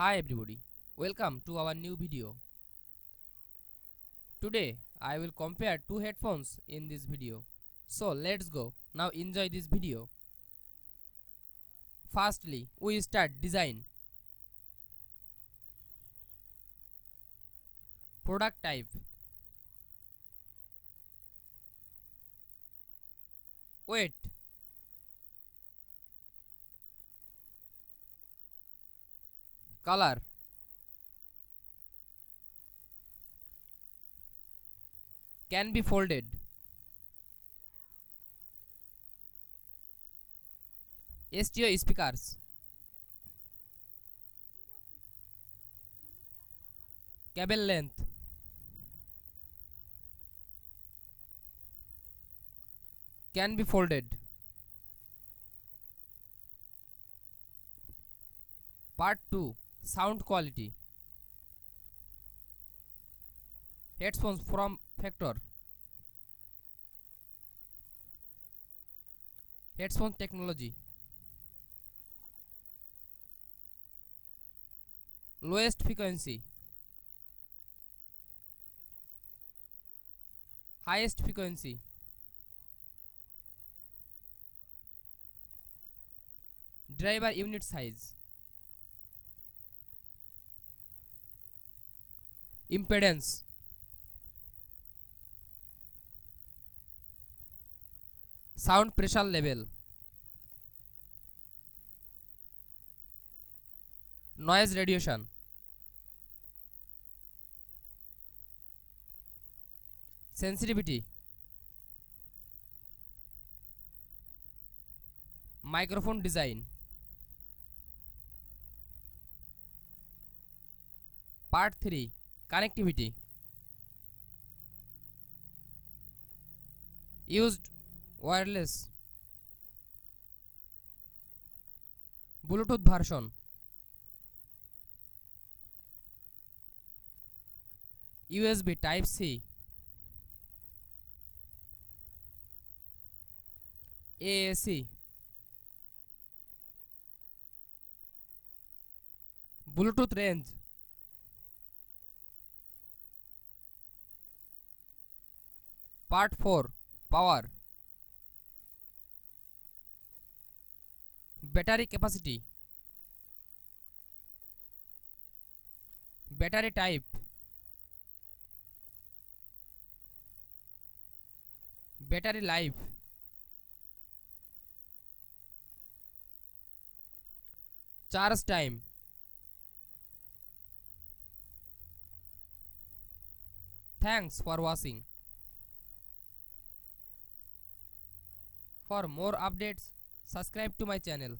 Hi everybody, welcome to our new video. Today I will compare two headphones in this video. So let's go. Now enjoy this video. Firstly, we start design. Product type. Weight. Color. Can be folded. STO speakers. Cable length. Can be folded. Part 2. Sound quality. Headphones from Factor. Headphone technology. Lowest frequency. Highest frequency. Driver unit size. Impedance. Sound pressure level. Noise radiation. Sensitivity. Microphone design. Part 3. Connectivity. Used wireless. Bluetooth version. USB Type C. AAC. Bluetooth range. Part 4. Power. Battery capacity. Battery type. Battery life. Charge time. Thanks for watching. For more updates, subscribe to my channel.